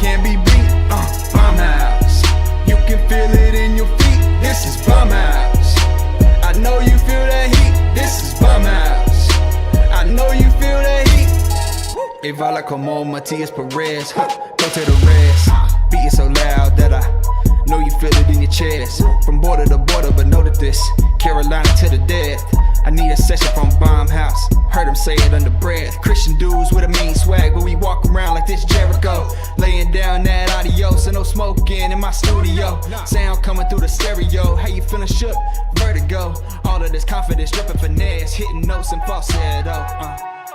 can't be beat. Bomb house. You can feel it in your feet. This is bomb house. I know you feel that heat. This is bomb house. I know you feel that heat. Evala como Matias Perez. Go to the rest. Beat it so loud that I know you feel it in your chest. From border to border, but know that this Carolina to the death. I need a session from Bomb House. Heard him say it under breath. Christian dudes with a mean swag, but we walk around like this Jericho. Laying down that adios and no smoking in my studio. Sound coming through the stereo. How you feeling shook? Vertigo. All of this confidence, dripping finesse, hitting notes and falsetto.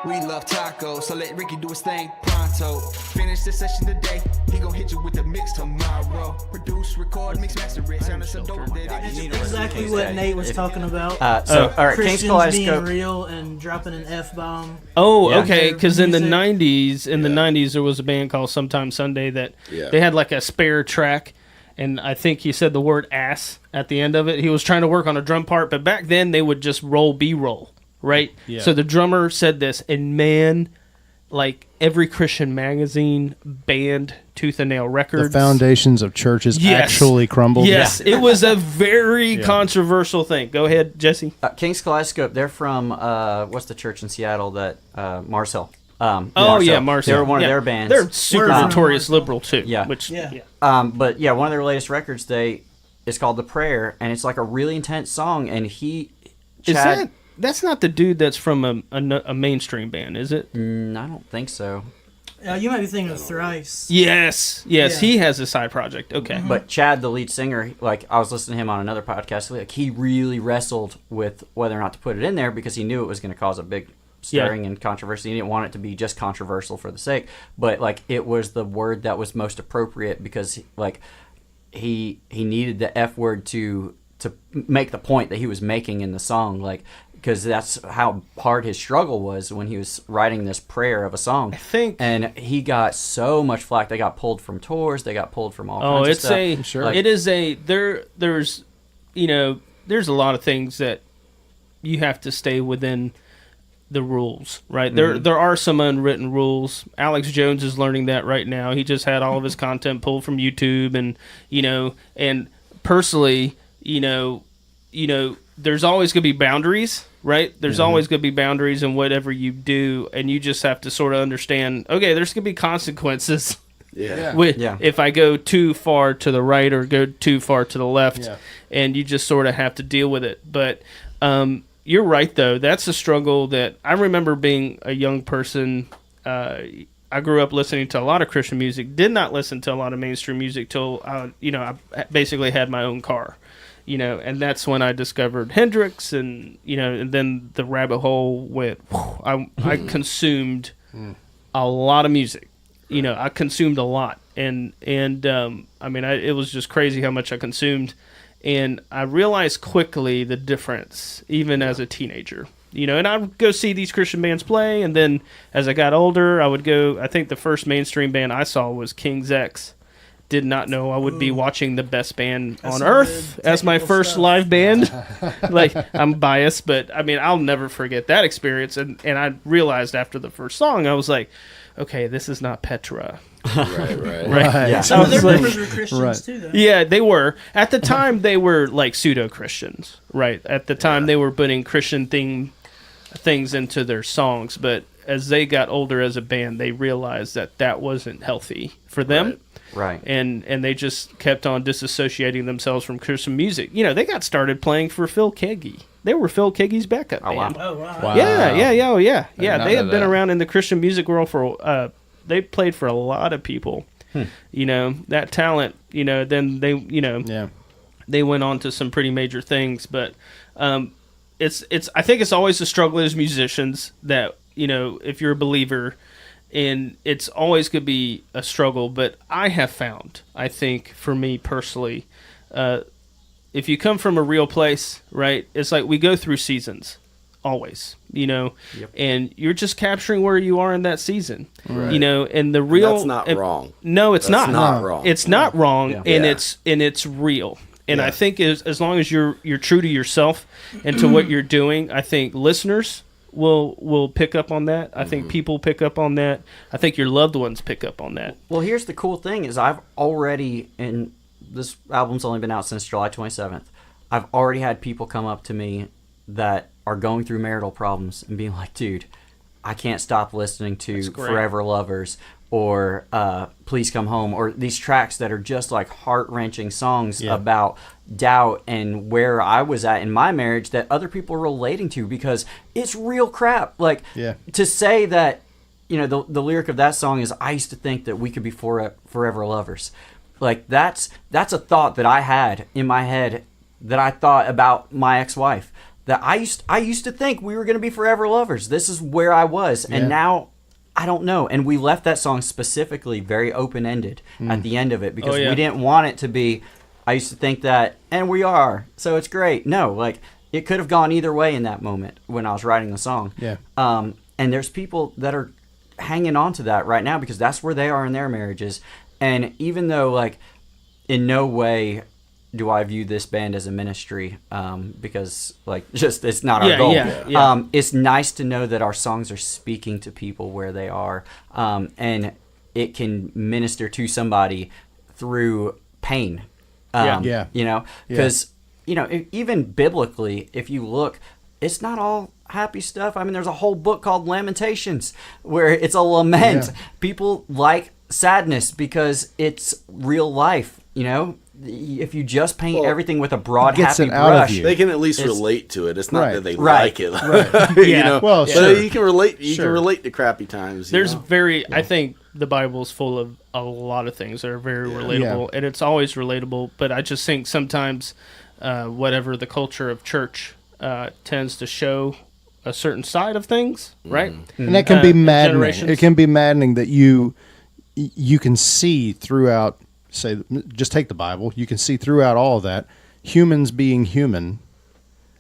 We love tacos, so let Ricky do his thing pronto. Finish this session today, he gon' hit you with the mix tomorrow. Produce, record, mix, master it. Sound so dope that it is exactly what Nate was talking about. All right, Christians being real and dropping an F-bomb. Oh, okay, because in the 90s, there was a band called Sometime Sunday that they had like a spare track, and I think he said the word ass at the end of it. He was trying to work on a drum part, but back then they would just roll B-roll. Right? Yeah. So the drummer said this, and man, like every Christian magazine banned Tooth and Nail Records. The foundations of churches actually crumbled. Yes, it was a very controversial thing. Go ahead, Jesse. King's Kaleidoscope, they're from, what's the church in Seattle that, Marcel. Marcel. They were one of their bands. They're super notorious liberal too. But one of their latest records, it's called The Prayer, and it's like a really intense song, and That's not the dude that's from a mainstream band, is it? I don't think so. You might be thinking of Thrice. Yes, he has a side project. Okay. Mm-hmm. But Chad, the lead singer, like I was listening to him on another podcast, like he really wrestled with whether or not to put it in there because he knew it was going to cause a big stirring and controversy. He didn't want it to be just controversial for the sake, but like it was the word that was most appropriate because like he needed the F word to make the point that he was making in the song, like. Because that's how hard his struggle was when he was writing this prayer of a song. I think, and he got so much flack. They got pulled from tours. They got pulled from all kinds of stuff. There's a lot of things that you have to stay within the rules, right? Mm-hmm. There are some unwritten rules. Alex Jones is learning that right now. He just had all of his content pulled from YouTube, and personally, there's always going to be boundaries, right? There's always going to be boundaries in whatever you do, and you just have to sort of understand, okay, there's going to be consequences if I go too far to the right or go too far to the left, and you just sort of have to deal with it. But you're right, though. That's a struggle that I remember being a young person. I grew up listening to a lot of Christian music, did not listen to a lot of mainstream music till, I basically had my own car. And that's when I discovered Hendrix, and and then the rabbit hole went. I consumed a lot of music. I consumed a lot, and it was just crazy how much I consumed, and I realized quickly the difference, even as a teenager. And I would go see these Christian bands play, and then as I got older, I would go. I think the first mainstream band I saw was King's X. Did not know I would be watching the best band on earth as my first live band. Like, I'm biased, but I'll never forget that experience. And I realized after the first song, I was like, okay, this is not Petra. Right. Yeah. Some of their members were Christians too, though. Yeah, they were. At the time, they were like pseudo-Christians, right? At the time, they were putting Christian things into their songs. But as they got older as a band, they realized that wasn't healthy for them. Right. And they just kept on disassociating themselves from Christian music. They got started playing for Phil Keaggy. They were Phil Keaggy's backup band. Oh, wow. Wow. Yeah. They had been around in the Christian music world for, they played for a lot of people. That talent, then they, they went on to some pretty major things. But I think it's always a struggle as musicians that, if you're a believer, and it's always going to be a struggle, but I have found, I think, for me personally, if you come from a real place, right, it's like we go through seasons, always, and you're just capturing where you are in that season, and the real... That's not wrong. No, it's not. Not wrong. It's not wrong, and it's real. And I think as long as you're true to yourself and to what you're doing, I think listeners will pick up on that. I think people pick up on that. I think your loved ones pick up on that. Well, here's the cool thing is I've already, and this album's only been out since July 27th, I've already had people come up to me that are going through marital problems and being like, dude, I can't stop listening to Forever Lovers or Please Come Home, or these tracks that are just like heart-wrenching songs about doubt and where I was at in my marriage that other people are relating to, because it's real crap. Like, to say that, you know, the lyric of that song is, I used to think that we could be forever lovers. Like, that's a thought that I had in my head, that I thought about my ex-wife, that I used to think we were going to be forever lovers. This is where I was. And now I don't know. And we left that song specifically very open-ended at the end of it, because we didn't want it to be, I used to think that, and we are, so it's great. No, like, it could have gone either way in that moment when I was writing the song. Yeah. And there's people that are hanging on to that right now because that's where they are in their marriages. And even though, like, in no way do I view this band as a ministry, because, like, just it's not our goal. It's nice to know that our songs are speaking to people where they are, and it can minister to somebody through pain. You know, because you know, even biblically, if you look, it's not all happy stuff. I mean, there's a whole book called Lamentations where it's a lament. People like sadness because it's real life. You know, if you just paint everything with a broad happy brush, they can at least relate to it. It's not that they like it. You know, well, so you can relate. You can relate to crappy times. There's I think the Bible's full of a lot of things that are very relatable, and it's always relatable. But I just think sometimes, whatever the culture of church tends to show a certain side of things, right? And that can be maddening. It can be maddening that you can see throughout. Say, just take the Bible. You can see throughout all of that humans being human,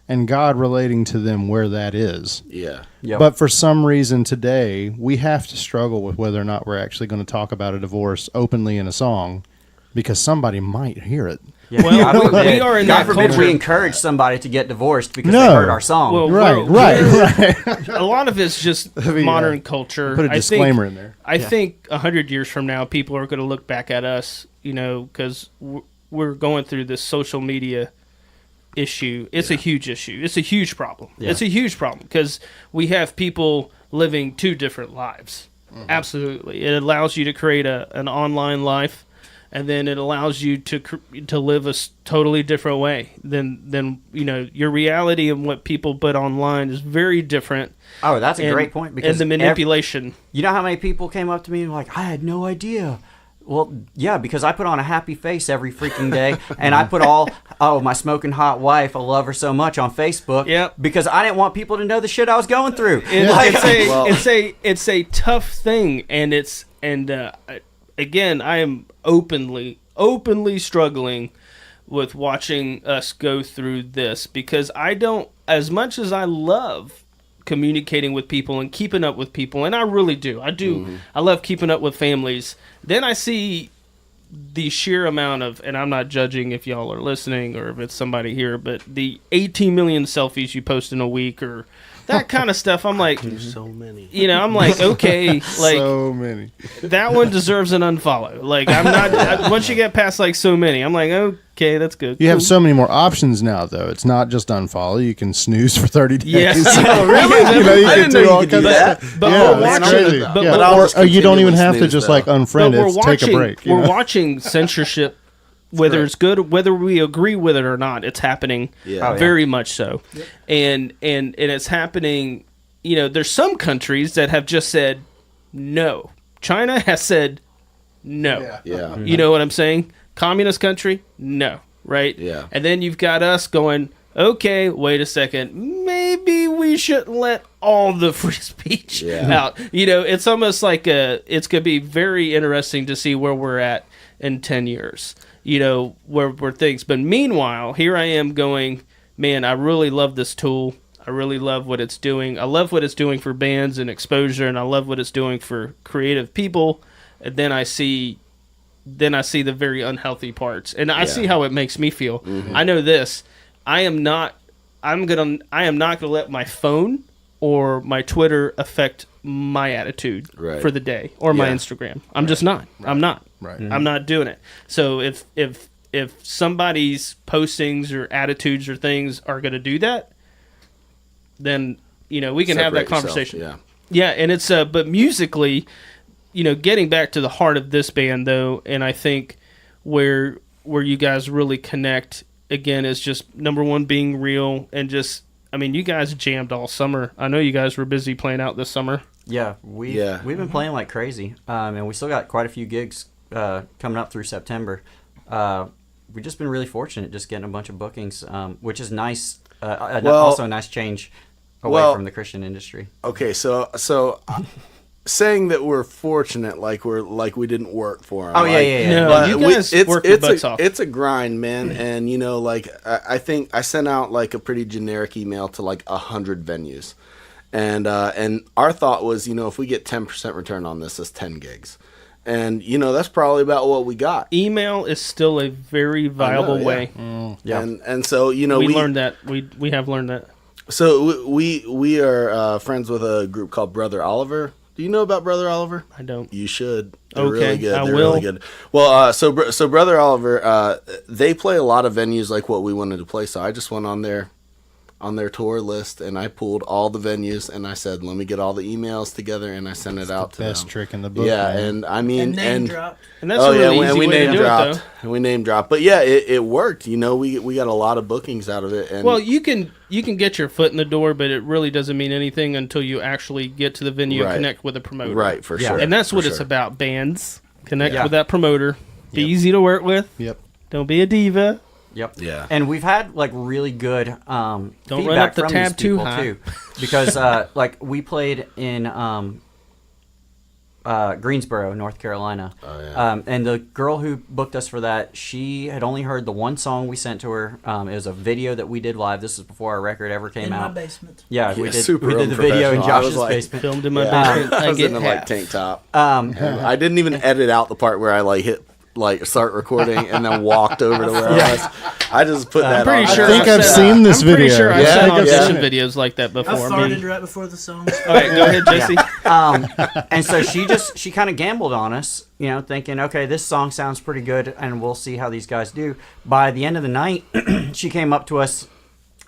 and God relating to them where that is. But for some reason today, we have to struggle with whether or not we're actually going to talk about a divorce openly in a song, because somebody might hear it. Well, we are in that culture. We encourage somebody to get divorced because they heard our song. Well, right. A lot of it's just modern culture. Put a disclaimer in there. I think 100 years from now, people are going to look back at us, you know, because we're going through this social media issue. It's a huge issue. It's a huge problem. It's a huge problem because we have people living two different lives. Absolutely. It allows you to create an online life, and then it allows you to live a totally different way than you know, your reality and what people put online is very different. Oh, that's a great point, because the manipulation. You know how many people came up to me and were like, I had no idea. Well, yeah, because I put on a happy face every freaking day, and I put my smoking hot wife, I love her so much, on Facebook, because I didn't want people to know the shit I was going through. It's a tough thing, and again, I am openly struggling with watching us go through this, because I don't, as much as I love communicating with people and keeping up with people, and I really do. I love keeping up with families. Then I see the sheer amount of, and I'm not judging if y'all are listening or if it's somebody here, but the 18 million selfies you post in a week or that kind of stuff. I'm like, so many. You know, I'm like, okay, like so many. That one deserves an unfollow. Like, I'm not. Once you get past like so many, I'm like, okay, that's good. You have so many more options now, though. It's not just unfollow. You can snooze for 30 days. Yes. Oh, really? You can do all kinds of stuff. Or you don't even have to just like unfriend it. Take a break. We're watching censorship. Whether it's good, whether we agree with it or not, it's happening very much so. And it's happening, you know, there's some countries that have just said no. China has said no. You know what I'm saying? Communist country, no. Right? Yeah. And then you've got us going, okay, wait a second, maybe we shouldn't let all the free speech out. You know, it's almost like it's going to be very interesting to see where we're at in 10 years. You know, where things. But meanwhile, here I am going, man, I really love this tool. I really love what it's doing. I love what it's doing for bands and exposure, and I love what it's doing for creative people. And then I see the very unhealthy parts, and I see how it makes me feel. I know this. I am not gonna let my phone or my Twitter affect my attitude for the day, or my Instagram. I'm just not. I'm not. Right. I'm not doing it. So if somebody's postings or attitudes or things are going to do that, then we can have that conversation. Yeah, and it's but musically, getting back to the heart of this band though, and I think where you guys really connect again is just number one, being real, and just you guys jammed all summer. I know you guys were busy playing out this summer. Yeah, we've been playing like crazy, and we still got quite a few gigs coming up through September. We've just been really fortunate, just getting a bunch of bookings, which is nice. Also a nice change away from the Christian industry. Okay, so saying that we're fortunate, like we didn't work for them. Oh yeah. No, you guys work your butts off. It's a grind, man, and I think I sent out like a pretty generic email to like 100 venues, and our thought was, if we get 10% return on this, that's 10 gigs. And, that's probably about what we got. Email is still a very viable way. Yeah. And so, we learned that. We have learned that. So we are friends with a group called Brother Oliver. Do you know about Brother Oliver? I don't. You should. They're okay, really good. I They're will. really good. Well, so Brother Oliver, they play a lot of venues like what we wanted to play. So I just went on their tour list, and I pulled all the venues, and I said, let me get all the emails together, and I sent it out to them. Best trick in the book. Yeah, man. and name dropped. And that's a really easy we way name to do dropped. it, though. And we name dropped. But yeah, it worked. We got a lot of bookings out of it. And well, you can get your foot in the door, but it really doesn't mean anything until you actually get to the venue and connect with a promoter. Right, for sure. And that's what it's about, bands. Connect with that promoter. Be easy to work with. Yep. Don't be a diva. Yep. Yeah. And we've had like really good Don't feedback run up the from tab these people too high. too, because like we played in Greensboro, North Carolina, and the girl who booked us for that, she had only heard the one song we sent to her. It was a video that we did live. This was before our record ever came out. In my basement. Yeah, we did super the video in unprofessional. I was Josh's like- basement. Filmed in my basement. I was get in a half. tank top. I didn't even edit out the part where I hit start recording and then walked over to where I was. I just put that pretty on. sure I think I've seen this I'm pretty video. sure I've Yeah, seen I think I've audition seen it. videos like that I before. farted right before the song. All right, go ahead, Jesse. And so she kind of gambled on us, thinking, okay, this song sounds pretty good, and we'll see how these guys do. By the end of the night, she came up to us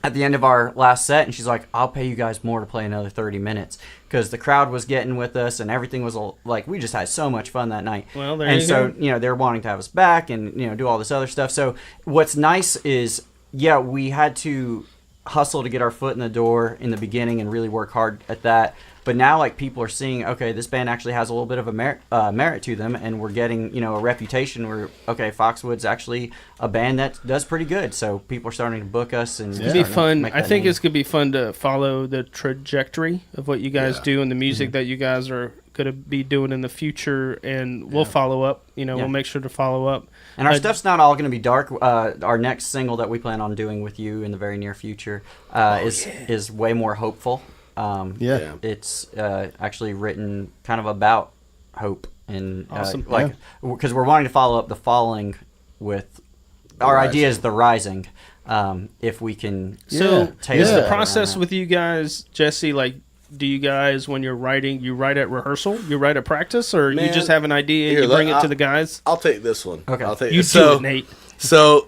at the end of our last set, and she's like, I'll pay you guys more to play another 30 minutes, because the crowd was getting with us, and everything was like, we just had so much fun that night. Well, there and you so, go. they're wanting to have us back and, do all this other stuff. So what's nice is, we had to hustle to get our foot in the door in the beginning and really work hard at that. But now, like, people are seeing, okay, this band actually has a little bit of a merit to them, and we're getting, a reputation where, okay, Foxwood's actually a band that does pretty good. So people are starting to book us, and It's gonna be fun. I think name. it's gonna be fun to follow the trajectory of what you guys do and the music that you guys are gonna be doing in the future, and we'll follow up. We'll make sure to follow up. And our stuff's not all going to be dark. Our next single that we plan on doing with you in the very near future is way more hopeful. It's actually written kind of about hope, and Awesome. because we're wanting to follow up the falling with our idea is the rising. If we can, is the process with you guys, Jesse? Like, do you guys, when you're writing, you write at rehearsal, you write at practice, or you just have an idea and you bring it to the guys? I'll take this one. Okay, I'll take you do it, Nate. So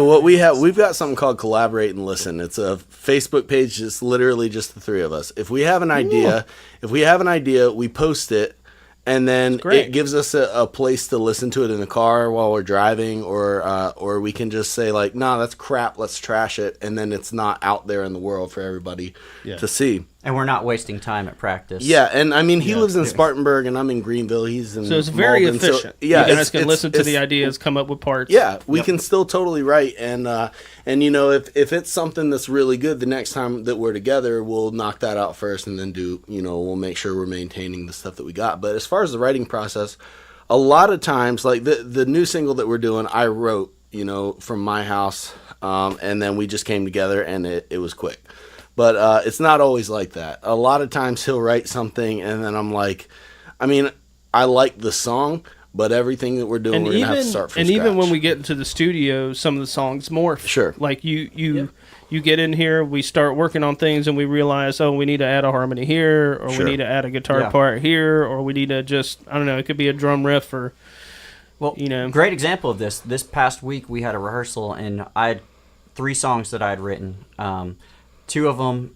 what we've got something called Collaborate and Listen. It's a Facebook page. It's literally just the three of us. If we have an idea, we post it, and then it gives us a place to listen to it in the car while we're driving, or we can just say like, nah, that's crap, let's trash it, and then it's not out there in the world for everybody to see. And we're not wasting time at practice. Yeah, and I mean, he lives in Spartanburg, and I'm in Greenville. He's in So it's very Malden. efficient. So, yeah, you guys can listen to the ideas, come up with parts. Yeah, we can still totally write, and if it's something that's really good, the next time that we're together, we'll knock that out first, and then we'll make sure we're maintaining the stuff that we got. But as far as the writing process, a lot of times, like the new single that we're doing, I wrote, from my house, and then we just came together, and it was quick. But it's not always like that. A lot of times he'll write something, and then I'm like, I mean, I like the song, But everything that we're doing, we're gonna have to start from and scratch. even when we get into the studio, some of the songs morph. Sure. Like you get in here, we start working on things, and we realize, we need to add a harmony here, or we need to add a guitar part here, or we need to just, I don't know, it could be a drum riff, or great example of this. This past week we had a rehearsal, and I had 3 songs that I had written. 2 of them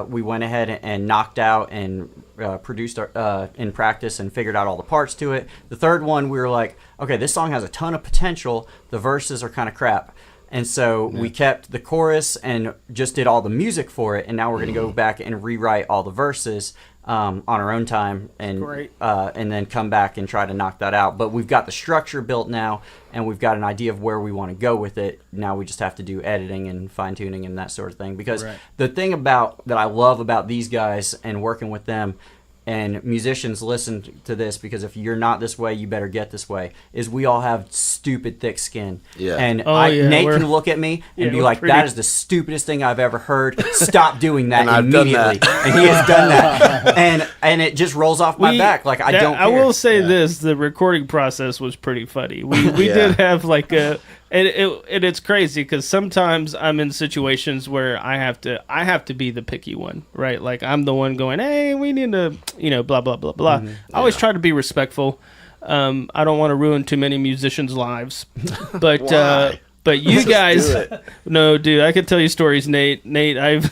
we went ahead and knocked out and produced in practice and figured out all the parts to it. The third one, we were like, okay, this song has a ton of potential. The verses are kind of crap. And so we kept the chorus and just did all the music for it. And now we're going to go back and rewrite all the verses on our own time and then come back and try to knock that out. But we've got the structure built now, and we've got an idea of where we want to go with it. Now we just have to do editing and fine-tuning and that sort of thing. Because the thing that I love about these guys and working with them, and musicians listen to this, because if you're not this way, you better get this way, is we all have stupid thick skin. Yeah. And Nate can look at me and be like, that is the stupidest thing I've ever heard. Stop doing that immediately. And he has done that. And it just rolls off my back. Like, I don't care. I will say this, the recording process was pretty funny. We did have like a... And it's crazy because sometimes I'm in situations where I have to be the picky one, right? Like, I'm the one going, hey, we need to, blah, blah, blah, blah. I always try to be respectful. I don't want to ruin too many musicians' lives. But you guys, no, dude, I could tell you stories, Nate. He's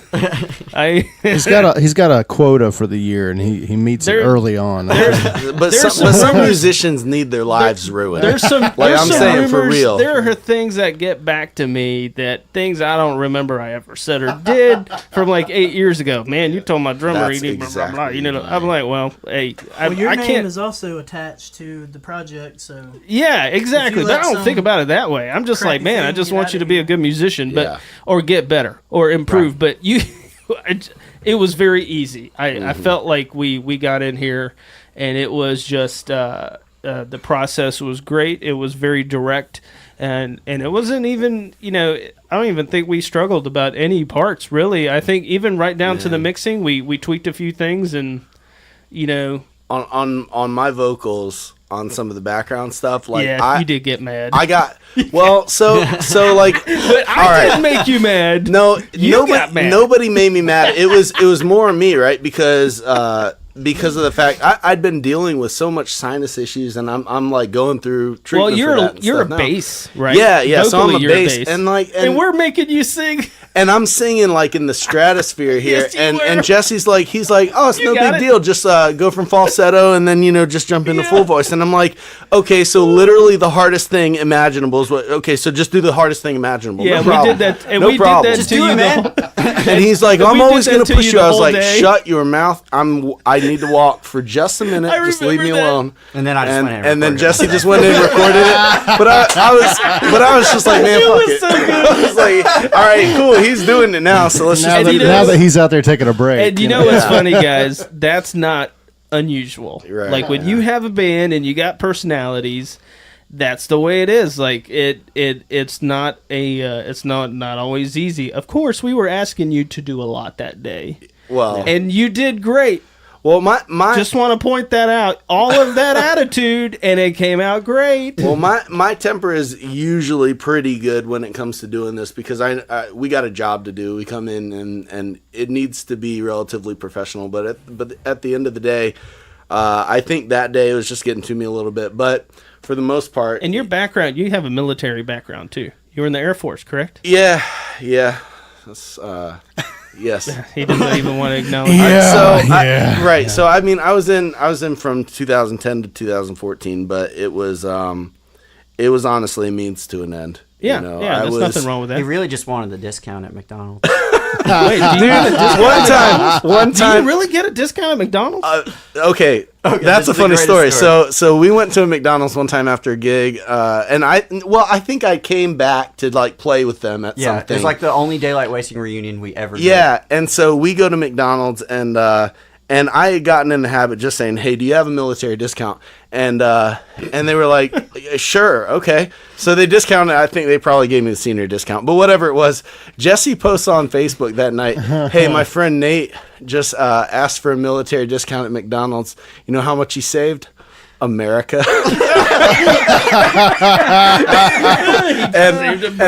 got a quota for the year, and he meets it early on. But some musicians need their lives ruined. There's some, I'm saying rumors, for real. There are things that get back to me things I don't remember I ever said or did from like 8 years ago. Man, you told my drummer he did blah, blah, blah. I'm like, well, hey, your name is also attached to the project, so yeah, exactly. But I don't think about it that way. I'm just like, man, I just want you to be a good musician, or get better or improve. Right. But it was very easy. I felt like we got in here, and it was just the process was great. It was very direct, and it wasn't even I don't even think we struggled about any parts really. I think even right down to the mixing, we tweaked a few things, and on my vocals. On some of the background stuff, like you did get mad. I got so like. But I didn't make you mad. No, nobody made me mad. It was more me, right? Because of the fact I'd been dealing with so much sinus issues, and I'm like going through treatment. Well, you're a bass, right? Yeah. Vocally, so I'm a bass, and we're making you sing. And I'm singing like in the stratosphere here, and Jesse's like, he's like, oh, it's no big deal, just go from falsetto and then just jump into full voice. And I'm like, okay, so literally the hardest thing imaginable is what? Okay, so just do the hardest thing imaginable. Yeah, no we did that, and no we problem. did that to you, man. And he's like, I'm always gonna push you. I was like, shut your mouth. I need to walk for just a minute. Just leave me alone. And then I just went in and then Jesse just went in and recorded it. But I was just like, man, fuck it. I was like, all right, cool. He's doing it now, so let's just now that he's out there taking a break. And you know what's funny, guys? That's not unusual. Right. Like when you have a band and you got personalities, that's the way it is. Like it's not always easy. Of course, we were asking you to do a lot that day. Well, and you did great. Well, my just want to point that out. All of that attitude, and it came out great. Well, my temper is usually pretty good when it comes to doing this because we got a job to do. We come in and it needs to be relatively professional. But at the end of the day, I think that day it was just getting to me a little bit. But for the most part, and your background, you have a military background too. You were in the Air Force, correct? Yeah. That's, yes. He doesn't even want to acknowledge. Right. So I mean, I was in from 2010 to 2014, but it was honestly a means to an end. Yeah, there's nothing wrong with that. He really just wanted the discount at McDonald's. Wait, one time, do you really get a discount at McDonald's? Okay, that's a funny story. So we went to a McDonald's one time after a gig, and I think I came back to like play with them at something. Yeah, it was like the only daylight wasting reunion we ever did. Yeah, and so we go to McDonald's and I had gotten in the habit just saying, "Hey, do you have a military discount?" And they were like, "Sure, okay." So they discounted. I think they probably gave me the senior discount, but whatever it was. Jesse posts on Facebook that night, "Hey, my friend Nate just asked for a military discount at McDonald's. You know how much he saved? America. and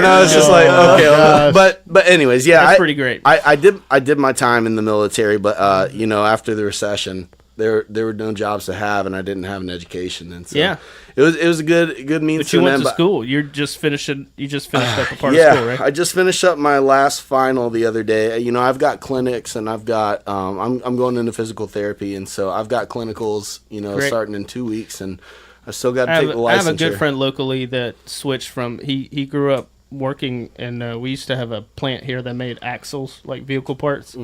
I was just like, okay, but anyways, yeah, that's pretty great. I did my time in the military, but after the recession, there were no jobs to have, and I didn't have an education, and so it was a good means. But you went to school. You just finished up a part of school, right? I just finished up my last final the other day. I've got clinics, and I've got I'm going into physical therapy, and so I've got clinicals, starting in 2 weeks, and I still got to take the licensure. I have a good friend locally that switched from he grew up working, and we used to have a plant here that made axles, like vehicle parts.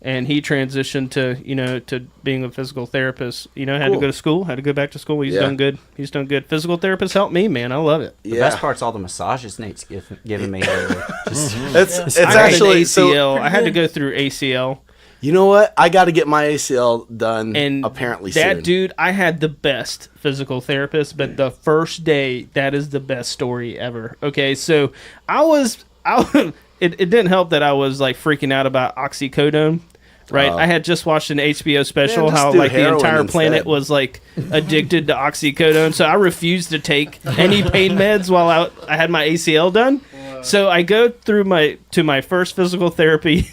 And he transitioned to being a physical therapist. Had to go to school, had to go back to school. He's done good. He's done good. Physical therapists help me, man. I love it. The best part's all the massages Nate's giving me. It's I actually ACL. I had to go through ACL. You know what? I got to get my ACL done. And apparently, that soon. Dude, I had the best physical therapist, but the first day, that is the best story ever. Okay, so It didn't help that I was like freaking out about oxycodone, right? I had just watched an HBO special how like the entire planet was like addicted to oxycodone, so I refused to take any pain meds while I had my ACL done. So I go through to my first physical therapy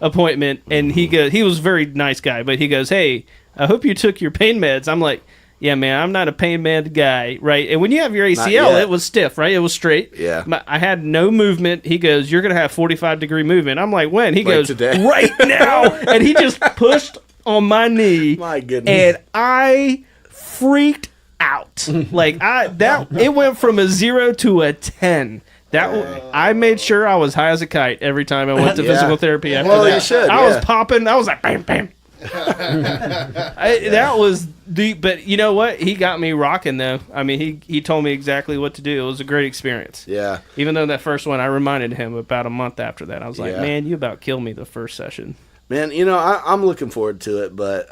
appointment, and he was a very nice guy, but he goes, "Hey, I hope you took your pain meds." I'm like, yeah, man, I'm not a pain med guy, right? And when you have your ACL, it was stiff, right? It was straight. Yeah. I had no movement. He goes, "You're going to have 45-degree movement." I'm like, "When?" He goes, today. "Right now." And he just pushed on my knee. My goodness. And I freaked out. Like, it went from a 0 to a 10. I made sure I was high as a kite every time I went to physical therapy after that. Well, you should. I was popping. I was like, bam, bam. That was deep, but you know what? He got me rocking though. I mean, he told me exactly what to do. It was a great experience. Yeah. Even though that first one, I remanded him about a month after that. I was like, man, you about killed me the first session. Man, I'm looking forward to it, but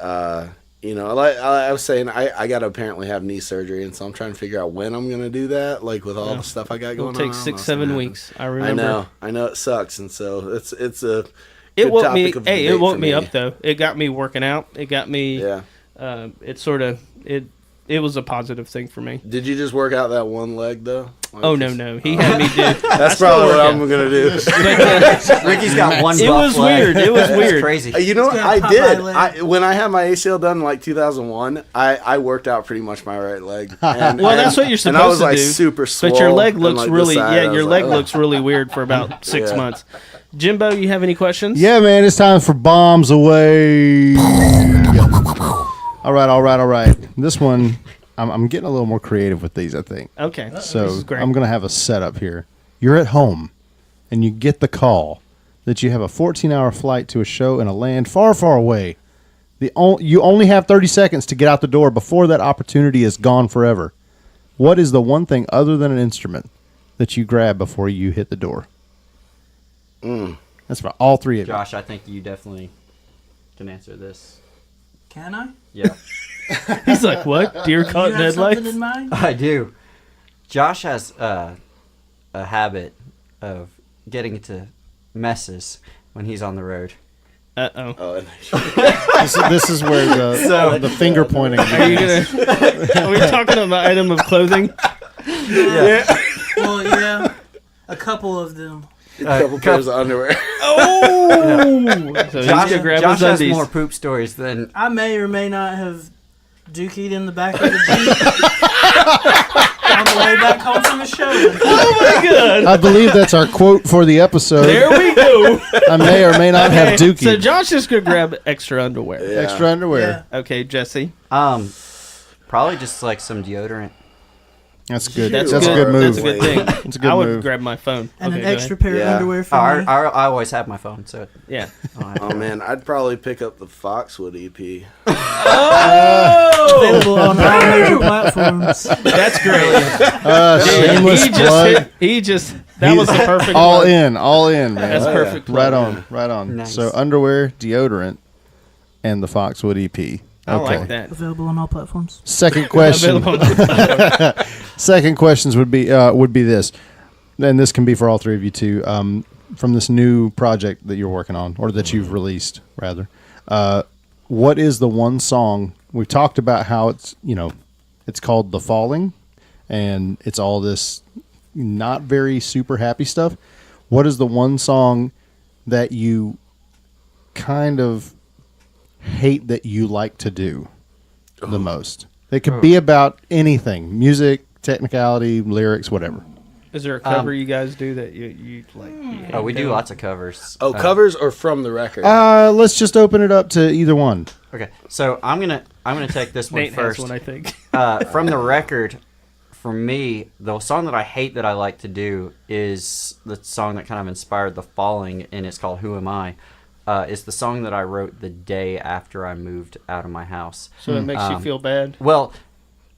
like I was saying, I got to apparently have knee surgery, and so I'm trying to figure out when I'm going to do that, like with all the stuff I got going on. It'll take 6-7 weeks. I remember. I know it sucks, and so it's a it woke me. Hey, it woke me up though. It got me working out. It got me. Yeah. It was a positive thing for me. Did you just work out that one leg though? No. He had me do. That's probably what I'm gonna do. Ricky's got one. It was weird. It was weird. Crazy. I did. When I had my ACL done in like 2001, I worked out pretty much my right leg. And, that's what you're supposed to do. And I was like super swole. But your leg looks really. Your leg like, looks really weird for about 6 months. Jimbo, you have any questions? Yeah, man, it's time for bombs away. All right. This one, I'm getting a little more creative with these, I think. Okay. So this is great. I'm going to have a setup here. You're at home, and you get the call that you have a 14-hour flight to a show in a land far, far away. You only have 30 seconds to get out the door before that opportunity is gone forever. What is the one thing other than an instrument that you grab before you hit the door? That's for all three of you. Josh, I think you definitely can answer this. Can I? Yeah. He's like, what? Deer caught in You have something headlights? in mind? I do. Josh has a habit of getting into messes when he's on the road. Uh-oh. This is where the finger pointing. Are we talking about an item of clothing? Yeah. Well, yeah. A couple of them. A couple pairs of underwear. Oh! So Josh Josh has more poop stories than... I may or may not have dookied in the back of the Jeep on the way back home from the show. Oh my god! I believe that's our quote for the episode. There we go. I may or may not have dookie. So Josh is gonna grab extra underwear. Yeah. Extra underwear. Yeah. Okay, Jesse. Probably just like some deodorant. That's good. That's a good move. That's a good thing. That's a good I would move. grab my phone. And Okay, an go extra ahead. pair of underwear for me. I always have my phone, so... Yeah. Oh man, I'd probably pick up the Foxwood EP. Available on all major platforms. That's great. Shameless plug. That was the perfect all one. all in, man. That's perfect. Right on. Nice. So underwear, deodorant, and the Foxwood EP. I Okay. like that. Available on all platforms. Second question. Available. Second questions would be this, and this can be for all three of you too. From this new project that you're working on, or that you've released, rather, what is the one song we've talked about? How it's It's called The Falling, and it's all this not very super happy stuff. What is the one song that you kind of hate that you like to do the most? It could be about anything, music, technicality, lyrics, whatever. Is there a cover you guys do that you like? Oh, we do lots of covers. Oh, covers or from the record? Let's just open it up to either one. Okay, so I'm gonna take this one Nate first. has one, I think. From the record, for me, the song that I hate that I like to do is the song that kind of inspired The Falling, and it's called "Who Am I." It's the song that I wrote the day after I moved out of my house. So it makes you feel bad. Well,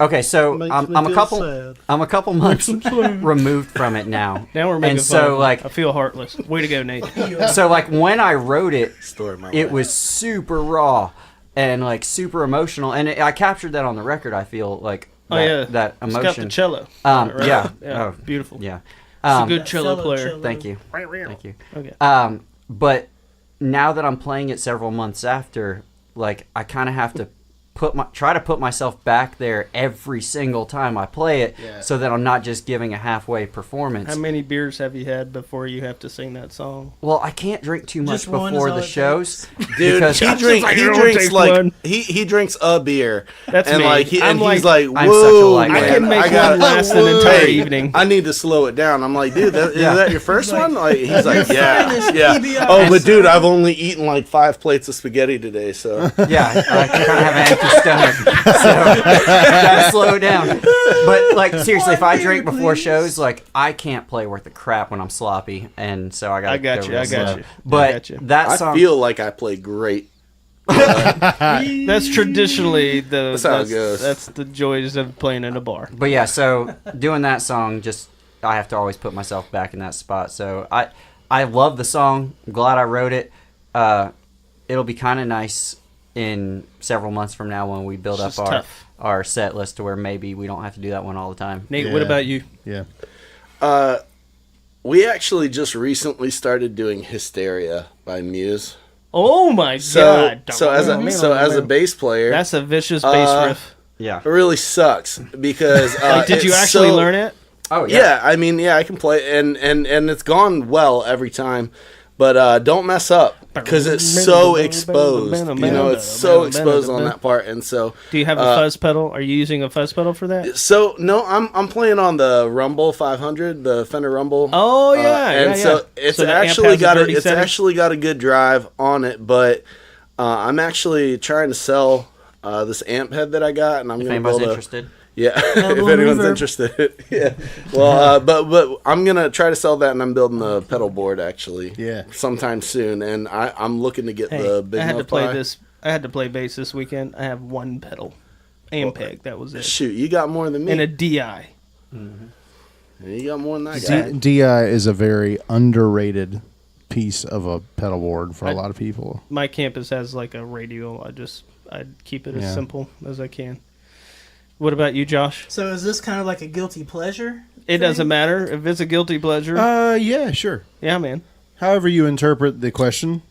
okay, so Makes I'm me a feel couple sad. I'm a couple months removed from it now. Now we're making and so fun. like I feel heartless. Way to go, Nate. so like when I wrote it, Story of my it life. was super raw and like super emotional, and I captured that on the record. I feel like that It's emotion. got the cello. on it, right? Yeah. Yeah. Oh, Beautiful. Yeah. It's a Um, good cello player. cello. Thank you. Thank you. Okay. But now that I'm playing it several months after, like I kind of have to try to put myself back there every single time I play it, so that I'm not just giving a halfway performance. How many beers have you had before you have to sing that song? Well, I can't drink too much Just one before is all the it shows. Dude, because he like, drinks "I don't take like one." he drinks a beer. That's and me. like I'm he's like, like, I'm whoa, such a lightweight. man, I can make gotta- one last an whoa, entire hey, evening. I need to slow it down. I'm like, dude, is Yeah. that your first one? Like, he's like, yeah, finest yeah. PBR. Oh, but dude, I've only eaten like 5 plates of spaghetti today, so Yeah, I kind of have an empty stomach, so gotta slow down. But like seriously, if I drink before shows, like I can't play worth a crap when I'm sloppy, and so I gotta. I got go you, real I got slow. you. But I got you. that I song, feel like I play great. That's traditionally That's how it goes. That's the joys of playing in a bar. But yeah, so doing that song, just I have to always put myself back in that spot. So I love the song. I'm glad I wrote it. It'll be kind of nice in several months from now when we build It's up just tough. our set list to where maybe we don't have to do that one all the time. Nate, Yeah. what about you? Yeah. We actually just recently started doing "Hysteria" by Muse. Oh my So god! as a bass player, That's a vicious bass riff. Yeah. it really sucks because Did you it's actually so- learn it? Oh Yeah, I mean, yeah, I can play, and it's gone well every time. But don't mess up because it's so exposed. You know, it's so exposed on that part, and so. Do you have a fuzz pedal? Are you using a fuzz pedal for that? So no, I'm playing on the Rumble 500, the Fender Rumble. Oh yeah, and yeah, so yeah. it's So the amp actually has a got dirty it's setting? actually got a good drive on it, but I'm actually trying to sell this amp head that I got, and I'm If going to anybody's build a. interested. Yeah, if Double anyone's reverb. interested. Yeah. Well, but I'm gonna try to sell that, and I'm building the pedal board actually. Yeah. Sometime soon, and I'm looking to get Hey, the big. I had to Muff play Pie. this. I had to play bass this weekend. I have one pedal, Ampeg. That was it, Shoot, you got more than me. and a DI. You got more than I got. DI is a very underrated piece of a pedal board for a lot of people. My campus has like a radio. I keep it as Yeah. simple as I can. What about you, Josh? So is this kind of like a guilty pleasure? It doesn't matter if it's a guilty pleasure. Yeah, sure. Yeah, man. However you interpret the question.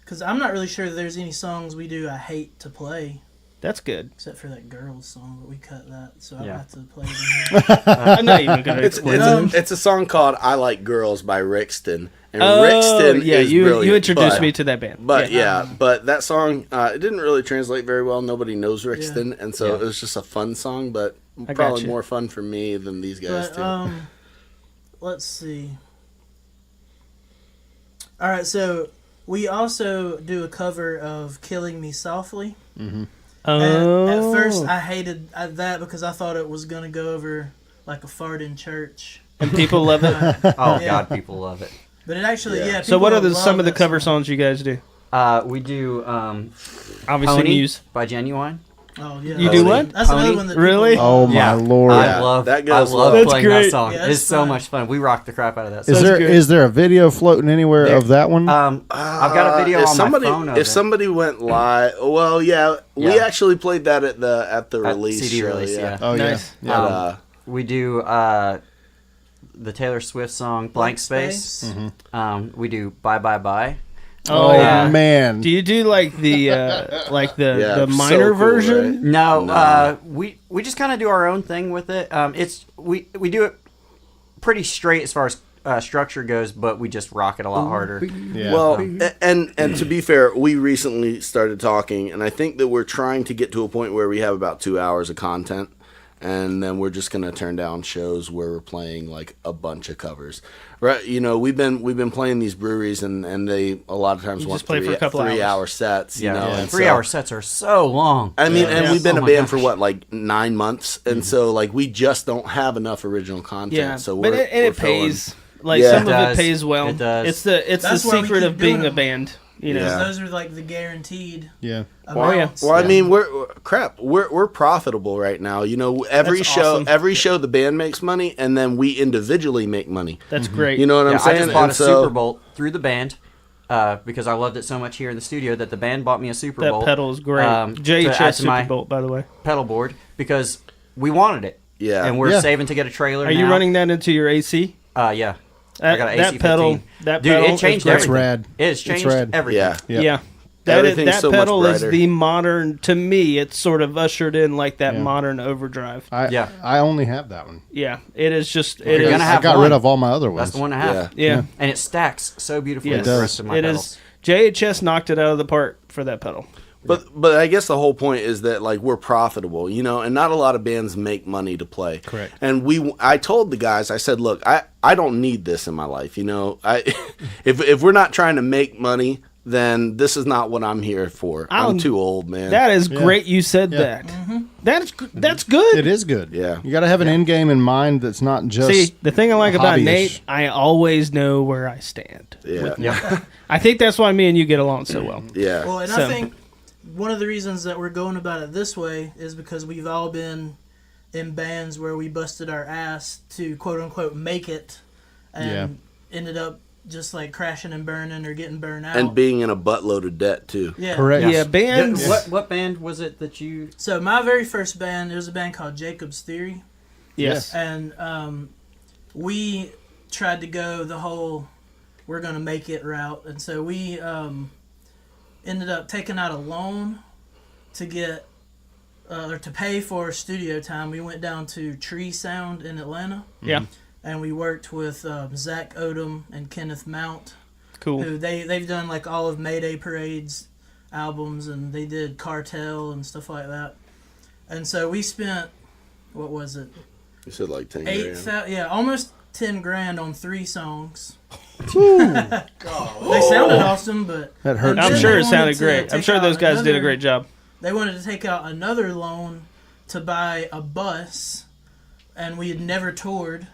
Because I'm not really sure there's any songs we do I hate to play, That's good. except for that girls song, but we cut that, so I Yeah. don't have to play it anymore. I'm not even gonna. It's a song called "I Like Girls" by Rixton, and Oh, Rixton yeah, is you brilliant. introduced but- me to that band. But but that song it didn't really translate very well. Nobody knows Rixton, and so it was just a fun song, but I probably gotcha. more fun for me than these guys But too. let's see. All right, so we also do a cover of "Killing Me Softly." Oh. At first, I hated that because I thought it was gonna go over like a fart in church. And people love it. Oh Yeah. God, people love it. But it actually, yeah. So, what are people some love of the that cover song. songs you guys do? We do Obviously, Pony Muse. by Genuine. Oh yeah, You do what? That's another Pony? one that Really? people Oh love. my Yeah. lord! I love that goes I love low. playing That's that song. great. Yeah, it's it's so fun. much fun. We rock the crap out of that song. Is there a video floating anywhere of that one? I've got a video if on somebody, my phone of if it. somebody went live, well, yeah, we Yeah. actually played that at the release CD show, release, yeah. oh Nice. yeah. But, We do the Taylor Swift song "Blank Space." We do "Bye Bye Bye." Oh man! Do you do like the the minor so cool, version? right? No, we just kind of do our own thing with it. We do it pretty straight as far as structure goes, but we just rock it a lot harder. Yeah. Well, and to be fair, we recently started talking, and I think that we're trying to get to a point where we have about 2 hours of content, and then we're just gonna turn down shows where we're playing like a bunch of covers. Right? You know, we've been playing these breweries, and they a lot of times want just play for a couple 3 hours. hour sets. You know, and 3 hour sets are so long. I mean, and we've been Oh a my band for gosh. what, like 9 months, and so like we just don't have enough original content. Yeah, So but we're it filling- pays. Like Yeah. some It of does. it pays well. It does. It's the That's why we secret keep of being doing a them. band. You know. Yeah. Those are like the guaranteed Yeah. amounts. Well, I mean, we're profitable right now. You know, every That's show, awesome. every show, the band makes money, and then we individually make money. That's great. You know what I'm Yeah, saying? I just bought And a so- Super Bolt through the band because I loved it so much here in the studio that the band bought me a Super that Bolt. pedal is great. to add JHS to my Superbolt, by the way. pedal board because we wanted it. Yeah. And we're Yeah. saving to get a trailer. Are you running that into your AC? Yeah. I got an That AC pedal. 15. That Dude, pedal it changed is great. That's everything. rad. It's changed rad. everything. Yeah. Yep. Yeah. Everything's That so much pedal is brighter. the modern, to me, it's sort of ushered in like that Yeah. modern overdrive. Yeah. I only have that one. Yeah, it is just, it You're is. gonna I have got one. rid of all my other ones. That's the one I have. Yeah. Yeah, And it stacks so beautifully Yes. with the It rest of my it pedals. is. JHS knocked it out of the park for that pedal. But I guess the whole point is that like we're profitable, you know, and not a lot of bands make money to play. Correct. And I told the guys, I said, look, I don't need this in my life, you know. If we're not trying to make money, then this is not what I'm here for. I'm too old, man. That is great. You said Yeah. that. That's good. It is good. Yeah. You got to have an end game in mind that's not just. See, the thing I like about hobbyish. Nate, I always know where I stand. Yeah. Yeah. I think that's why me and you get along so well. Yeah. Well, and So- I think one of the reasons that we're going about it this way is because we've all been in bands where we busted our ass to quote unquote make it and ended up just like crashing and burning or getting burned out. And being in a buttload of debt too. yeah. Correct. Yeah, bands. What band was it that you? So my very first band, it was a band called Jacob's Theory. Yes. And we tried to go the whole we're going to make it route. And so we ended up taking out a loan to get or to pay for studio time. We went down to Tree Sound in Atlanta. Yeah. And we worked with Zach Odom and Kenneth Mount, Cool. who they've done like all of Mayday Parade's albums, and they did Cartel and stuff like that. And so we spent, what was it? You said like 10 Eight grand. thousand, yeah, almost 10 grand on 3 songs. They sounded awesome, but That hurts. and I'm then sure they it wanted sounded to great. I'm take sure out those guys did a another- great job. They wanted to take out another loan to buy a bus, and we had never toured.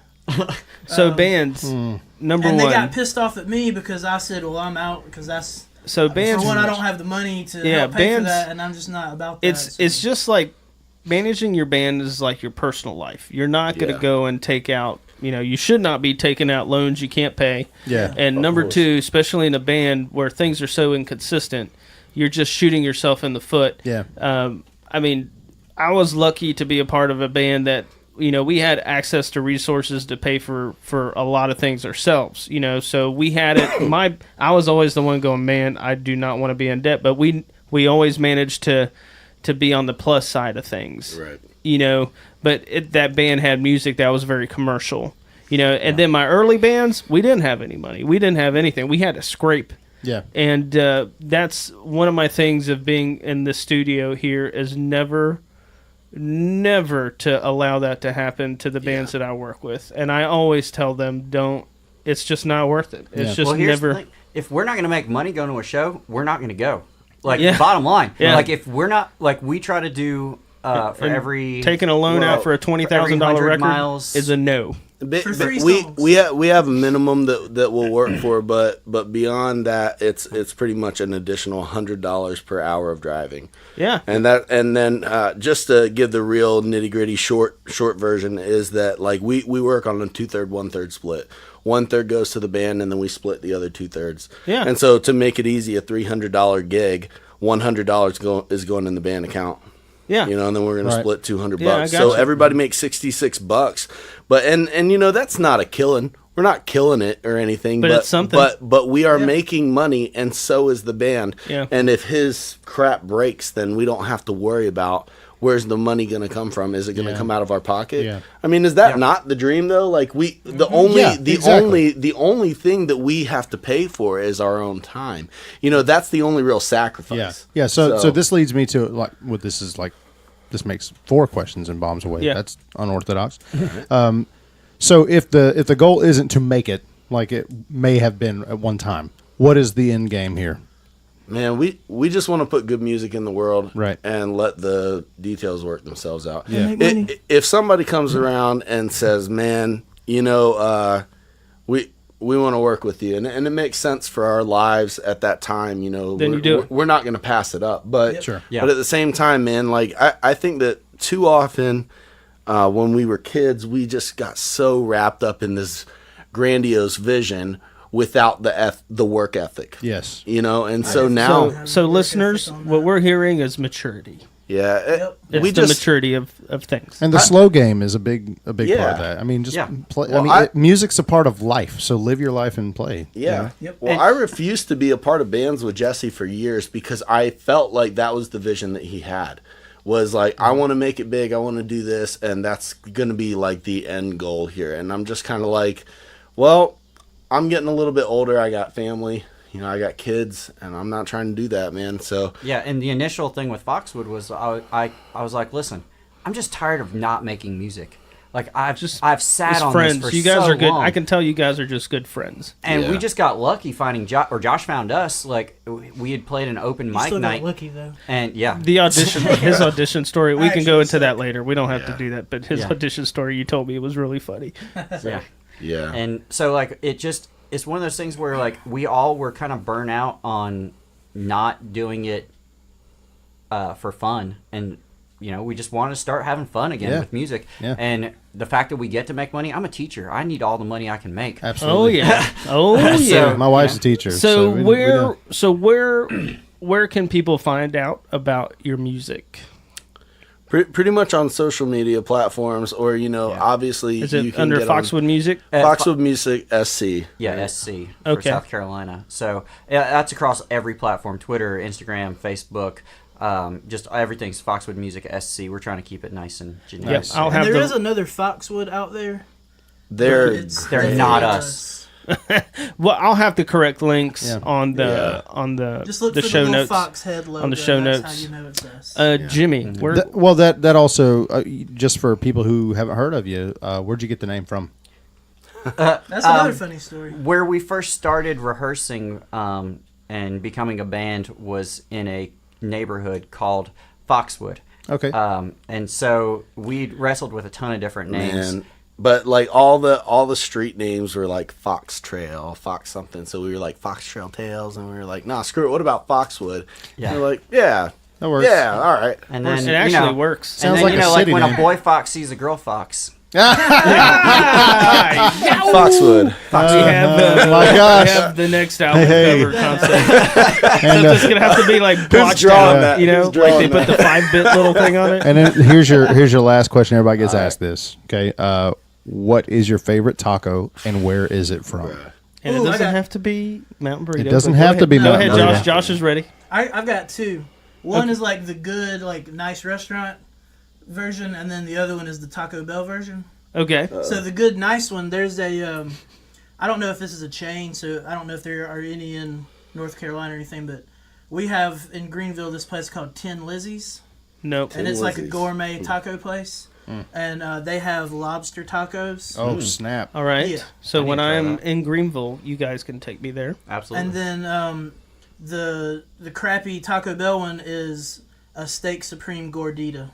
So bands, number And they one. got pissed off at me because I said, "Well, I'm out because that's So bands. for one, I don't have the money to Yeah, help pay for bands- that, and I'm just not about that." It's so- it's just like managing your band is like your personal life. You're not going to Yeah. go and take out. You should not be taking out loans you can't pay. Yeah. And number course. two, especially in a band where things are so inconsistent, you're just shooting yourself in the foot. Yeah. I mean, I was lucky to be a part of a band that we had access to resources to pay for a lot of things ourselves. So we had it. I was always the one going, man, I do not want to be in debt, but we always managed to be on the plus side of things. Right. But that band had music that was very commercial. And then my early bands, we didn't have any money. We didn't have anything. We had to scrape. Yeah. And that's one of my things of being in the studio here is never to allow that to happen to the bands that I work with. And I always tell them, don't. It's just not worth it. It's Yeah. just Well, here's the never. thing. If we're not going to make money going to a show, we're not going to go. Like, Yeah. bottom line. Yeah. Like, if we're not, like, we try to do for And every. taking a loan Well, out for a $20,000 100 record miles. is a no. For 3 we songs. we have a minimum that will work for, but beyond that, it's pretty much an additional $100 per hour of driving. Yeah. And then just to give the real nitty gritty short version is that like we work on a 2/3 1/3 split. 1/3 goes to the band, and then we split the other 2/3. Yeah. And so to make it easy, a $300 gig, $100 is going in the band account. Yeah. And then we're going Right. to split $200 Yeah, I bucks. got So you. everybody makes $66. But and that's not a killing. we're not killing it or anything, But it's something. But we are making money, and so is the band. Yeah. And if his crap breaks, then we don't have to worry about where's the money going to come from. Is it going to come out of our pocket? Yeah. I mean, is that not the dream though? Like the only thing that we have to pay for is our own time. You know, that's the only real sacrifice. Yeah. So this leads me to like what this is like. This makes 4 questions and bombs away. Yeah. That's unorthodox. So if the goal isn't to make it like it may have been at one time, what is the end game here? Man, we just want to put good music in the world, Right. and let the details work themselves out. Yeah. Make money. If somebody comes around and says, "Man, you know, we want to work with you," and it makes sense for our lives at that time, you know, Then you do it. We're not going to pass it up, but Sure. Yeah. But at the same time, man, like I think that too often when we were kids, we just got so wrapped up in this grandiose vision without the work ethic. Yes. You know, and so now, So listeners, what we're hearing is maturity. yeah, It's we the just maturity of things. And the slow game is a big part Yeah. of that. I mean, just Yeah. play. Well, I mean, music's a part of life, so live your life and play. Yeah. Yep. Well, I refused to be a part of bands with Jesse for years because I felt like that was the vision that he had. Was like, I want to make it big, I want to do this, and that's going to be like the end goal here. And I'm just kind of like, well, I'm getting a little bit older. I got family, you know, I got kids, and I'm not trying to do that, man. So Yeah, and the initial thing with Foxwood was I was like, listen, I'm just tired of not making music. Like I've sat As on friends, this for you guys so are good. long. I can tell you guys are just good friends. And Yeah. we just got lucky finding Josh found us. Like we had played an open mic Still night, got lucky though. and yeah, The audition, his audition story. We can go Actually into that suck. later. We don't have to do that. But his Yeah. audition story you told me was really funny. yeah. yeah. And so like it's one of those things where like we all were kind of burnt out on not doing it for fun, and you know we just wanted to start having fun again Yeah. with music. Yeah. And the fact that we get to make money, I'm a teacher. I need all the money I can make. Oh Absolutely. yeah. Oh yeah. My wife's a teacher. So we where know. where can people find out about your music? Pretty much on social media platforms, or you know, obviously Is you it can under get on Foxwood Music? Foxwood Music SC. Yeah, SC for Okay. South Carolina. So yeah, that's across every platform: Twitter, Instagram, Facebook. Just everything's Foxwood Music SC. We're trying to keep it nice and generic. Yes, I'll And have there the. is another Foxwood out there. They're They're not us. Well, I'll have the correct links Yeah. on the Yeah. on the Just look the for show the little notes. fox head logo. on the show That's notes. how you know it's us. Jimmy, where That also just for people who haven't heard of you, where'd you get the name from? That's another funny story. Where we first started rehearsing and becoming a band was in a neighborhood called Foxwood. Okay. And so we wrestled with a ton of different names. Man, but like all the street names were like Fox Trail, Fox something. So we were like Fox Trail Tales, and we were like, nah, screw it. What about Foxwood? Yeah. And we're like, yeah, That works. yeah, all right. And then it actually works. And Sounds then like you a know, like city when name. a boy fox sees a girl fox. Foxwood. We have the, my gosh. we have the next album Hey. cover concept. And, So it's gonna have to be like blotched drawing out, that? you know, Who's like they drawing put the 5-bit little thing on it. and then here's your last question. Everybody gets asked this. Okay. What is your favorite taco and where is it from? And it Ooh, I doesn't got- have to be Mountain Burrito. It doesn't but go have to ahead. be Go Mountain ahead, Josh. Burrito. Josh is ready. I've got two. One is like the good, like nice restaurant version, and then the other one is the Taco Bell version. Okay. So the good, nice one, there's a, I don't know if this is a chain, so I don't know if there are any in North Carolina or anything, but we have in Greenville this place called Tin Lizzie's, Nope. and it's like a Lizzie's. gourmet taco place, and they have lobster tacos. Oh snap! All right. Yeah. So I need when to try I'm that. in Greenville, you guys can take me there. Absolutely. And then the crappy Taco Bell one is a steak supreme gordita.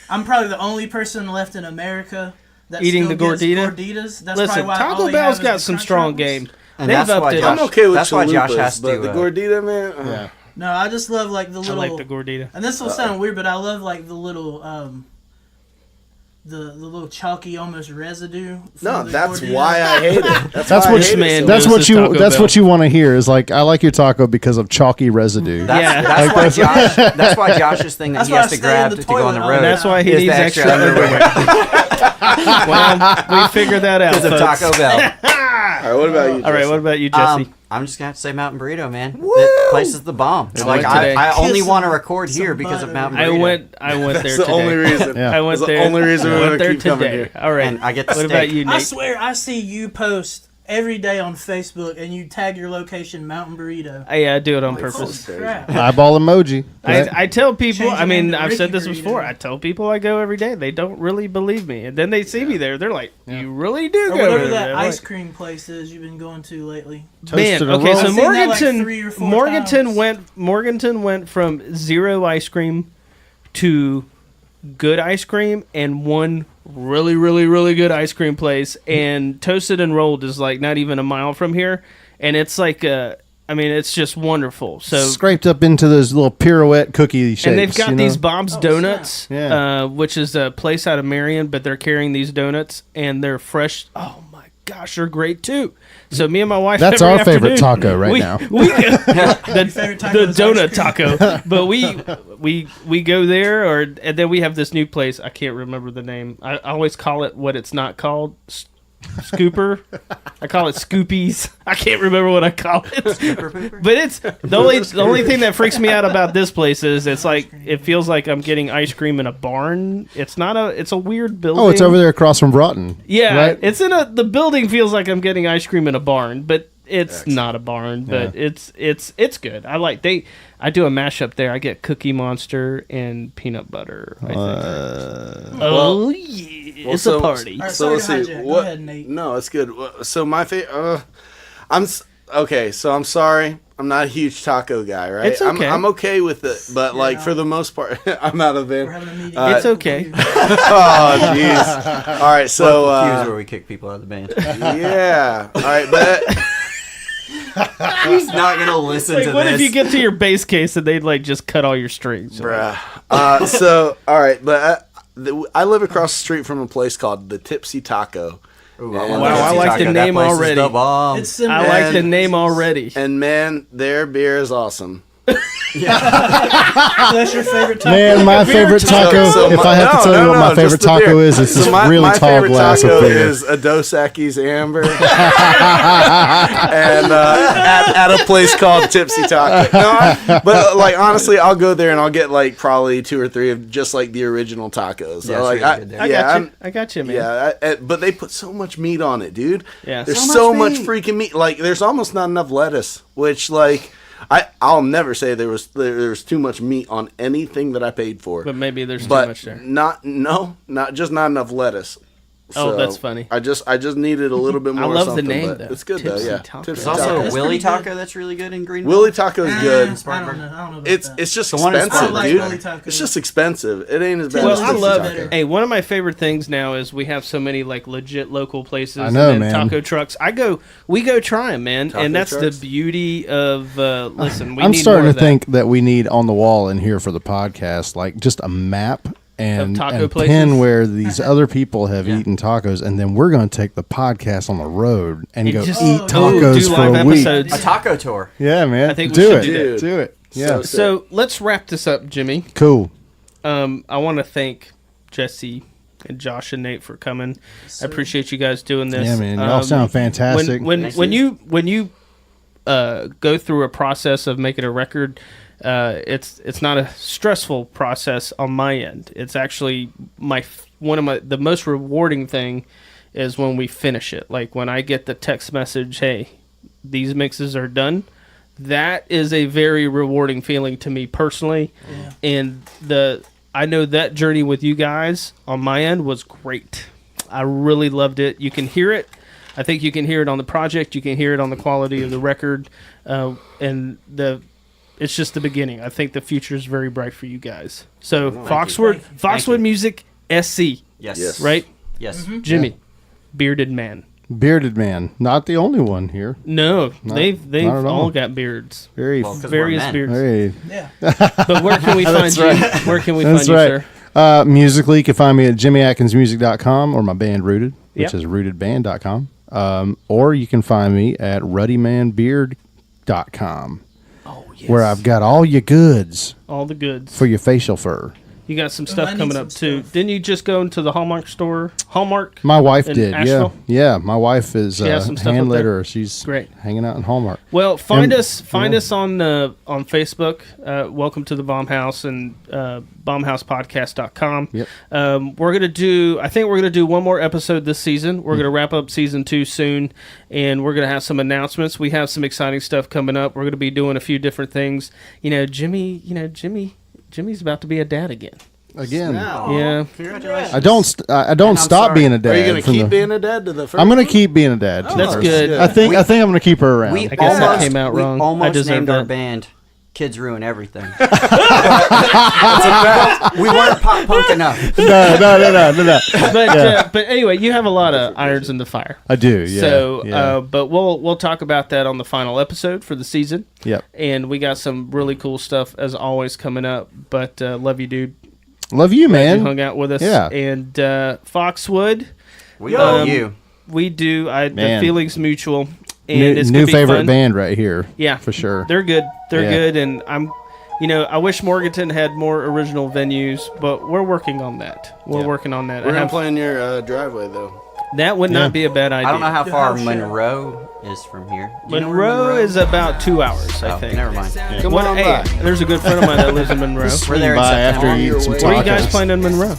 I'm probably the only person left in America that Eating still the gordita? gets gorditas. That's Listen, probably why all Taco they Bell's have is got the some Crunch strong Wrappers. game. And They've that's why upped it. Josh, I'm okay with that's why Josh chalupas, has but to. the gordita, man. Yeah. No, I just love like the I little. like the gordita. And this will sound weird, but I love like the little the little chalky almost residue. from No, the that's gordita. why I hate it. That's That's why what I hate it man so That's goes what to you. Taco That's Bell. what you want to hear. Is like I like your taco because of chalky residue. That's why Josh. That's why Josh's thing that That's he why has I to stay in grab the to go on the toilet all road. the That's why he is the needs extra underwear. Well, we figured that out. Because of folks. Taco Bell. All right, what about you? All right, what about you, Jesse? I'm just gonna have to say Mountain Burrito, man. That place is the bomb. I Like went today. I only Kiss want to record here because of butter. Mountain Burrito. I went there That's today. the only reason. Yeah. I went That's the there. only reason I we're went gonna there keep coming today. here. All right. And I get the What steak. about you, I Nate? swear I see you post every day on Facebook and you tag your location Mountain Burrito. I do it on Holy purpose. crap. Eyeball emoji. Right? I tell people, Change I mean, your name to I've said Ricky this before. Burrito. I tell people I go every day. They don't really believe me. And then they see me there. They're like, you really do Or go whatever over that there. ice Like, cream place is you've been going to lately. man, Toasted or okay, rolled? so I've seen that like 3 or 4 Morganton times. Morganton went from 0 ice cream to good ice cream and one really, really, really good ice cream place. And Toasted and Rolled is like not even a mile from here. And it's like, it's just wonderful. So Scraped up into those little pirouette cookie shapes. and they've got you these know? Bob's Donuts, Yeah. which is a place out of Marion, but they're carrying these donuts and they're fresh. Oh my gosh, they're great too. So me and my wife, That's every our favorite afternoon, taco right we, now. We the, favorite taco the is donut ice cream. taco, but we go there, and then we have this new place. I can't remember the name. I always call it what it's not called. Scooper. I call it Scoopies. I can't remember what I call it. But it's the only thing that freaks me out about this place is it's like it feels like I'm getting ice cream in a barn. It's a weird building. Oh, it's over there across from Broughton. Yeah, right? it's the building feels like I'm getting ice cream in a barn, but it's not a barn, but it's good. I do a mashup there. I get Cookie Monster and peanut butter. I think. Yeah, it's a party. All right, So sorry let's to see. hijack. Go What? ahead, Nate. No, it's good. So my favorite. Okay. So I'm sorry. I'm not a huge taco guy, right? It's okay. I'm okay with it, but like no. for the most part, I'm out of We're it. having a meeting. It's okay. Oh, jeez. All right. So Cues where we kick people out of the band. yeah. All right, but. He's not gonna listen Like, to what this. if you get to your base case and they'd like just cut all your strings? Bruh. So, all right, but I live across the street from a place called the Tipsy Taco. Ooh, Wow, I like the That name place is already. the bomb. It's similar. I like the And- name already. And man, their beer is awesome. That's your favorite taco. Man, my favorite taco. If I have to tell you what my favorite just the taco beer. is, it's this my, really my tall favorite glass taco of beer. is a Dos Equis Amber, and at a place called Tipsy Taco. No, but like honestly, I'll go there and I'll get like probably 2 or 3 of just like the original tacos. Yeah, like, it's really good there. I got you, man. Yeah, but they put so much meat on it, dude. Yeah. There's So so much much meat. freaking meat. Like, there's almost not enough lettuce, which like. I'll never say there was too much meat on anything that I paid for. But maybe there's too But much there. not enough lettuce. Oh, So that's funny. I just needed a little bit more. I love the something, name, but though. It's good Tipsy though. Yeah, Taco. Tipsy There's also Taco. a That's Willy pretty good. Taco that's really good in Greenville. Willy Taco is good. I don't know about It's that. just The one in expensive, Spartanburg. dude. Willy Taco. It's just expensive. It ain't as bad Well, as I Tipsy love. Taco. Hey, one of my favorite things now is we have so many like legit local places. I know, and man. Taco trucks. We go try them, man, Taco and that's trucks? the beauty of. Listen, I'm need starting more to of that. think that we need on the wall in here for the podcast, like just a map and, Of taco and places? pin where these other people have eaten tacos, and then we're going to take the podcast on the road and go just- eat Oh, tacos do for live a week. episodes. A taco tour. Yeah, man. I think we do should it. do that. Do it. Yeah. So let's wrap this up, Jimmy. Cool. I want to thank Jesse and Josh and Nate for coming. I appreciate you guys doing this. Yeah, man. Y'all sound fantastic. When you go through a process of making a record, it's not a stressful process on my end. It's actually the most rewarding thing is when we finish it. Like when I get the text message, "Hey, these mixes are done." That is a very rewarding feeling to me personally, and I know that journey with you guys on my end was great. I really loved it. You can hear it. I think you can hear it on the project. You can hear it on the quality of the record, and it's just the beginning. I think the future is very bright for you guys. So Foxwood Music SC, Yes. right? Yes. Jimmy, Bearded Man. Bearded man. Not the only one here. No, they've not at all all. got beards, Very. Well, 'cause we're various men. beards. Very. Yeah. But where can we find That's you? right. Where can we That's find right. you, sir? Musically, you can find me at jimmyatkinsmusic.com or my band Rooted, which Yep. is rootedband.com. Or you can find me at ruddymanbeard.com, Oh yes, where I've got all your goods all the goods. for your facial fur. You got some stuff coming up too. Didn't you just go into the Hallmark store? Hallmark. My wife did. Asheville? Yeah. My wife is hand litter. She's great. Hanging out in Hallmark. Well, find us on Facebook. Welcome to the Bomb House and bombhousepodcast.com. Yep. I think we're gonna do one more episode this season. We're gonna wrap up season 2 soon, and we're gonna have some announcements. We have some exciting stuff coming up. We're gonna be doing a few different things. Jimmy's about to be a dad again. Yeah. Congratulations. I don't stop sorry. being a dad. Are you going to keep being a dad to the first? I'm going to keep being a dad. That's good. I think I'm going to keep her around. I guess that came out wrong. We almost named our that. band Kids Ruin Everything. We weren't pop punk enough. No. But anyway, you have a lot of irons in the fire. I do, yeah. So, but we'll talk about that on the final episode for the season. Yep. And we got some really cool stuff as always coming up. But love you, dude. Love you, man. You hung out with us. Yeah. And Foxwood. We love you. We do. The Man. feeling's mutual. And it's new gonna be favorite fun. band right here. Yeah, for sure. They're good. They're Yeah. good, and I wish Morganton had more original venues, but we're working on that. We're working on that. We're going to play in your driveway, though. That would not be a bad idea. I don't know how far Monroe is from here. Do you know where Monroe is about 2 hours, I Oh, think. never mind. Come on Hey, by. there's a good friend of mine that lives in Monroe. We're there in By September. after you eat some Where tacos. Where are you guys playing in Monroe?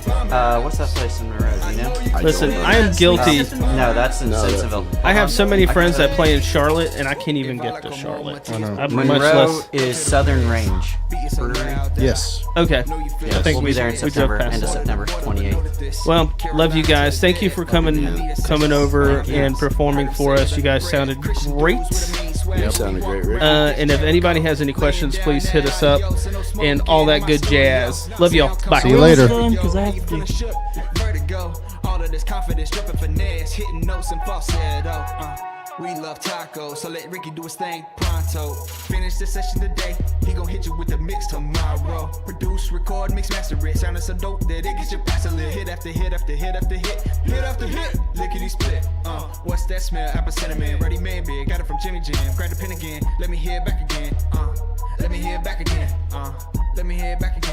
What's that place in Monroe? Do you know? Listen, I am guilty. No, that's in Simpsonville. I have so many friends that play in Charlotte, and I can't even get to Charlotte. I'm much Monroe less. is Southern Range Brewery. Yes. Okay. Yes, I think we'll be there in we drove September, past end of that. September 28th. Well, love you guys. Thank you for coming over and performing for us. You guys sounded great. You sounded great, Rick. And if anybody has any questions, please hit us up and all that good jazz. Love y'all. Bye. See you later. Because I have to. Vertigo, all of this confidence, dripping finesse, hitting notes and falsetto. We love tacos, so let Ricky do his thing pronto. Finish the session today, he gon' hit you with the mix tomorrow. Produce, record, mix, master it. Sounding so dope that it gets your past a little hit after hit after hit after hit. Hit after hit, lickety split. What's that smell? Apple cinnamon, ready man big. Got it from Jimmy Jam. Grab the pen again, let me hear it back again. Let me hear it back again. Let me hear it back again.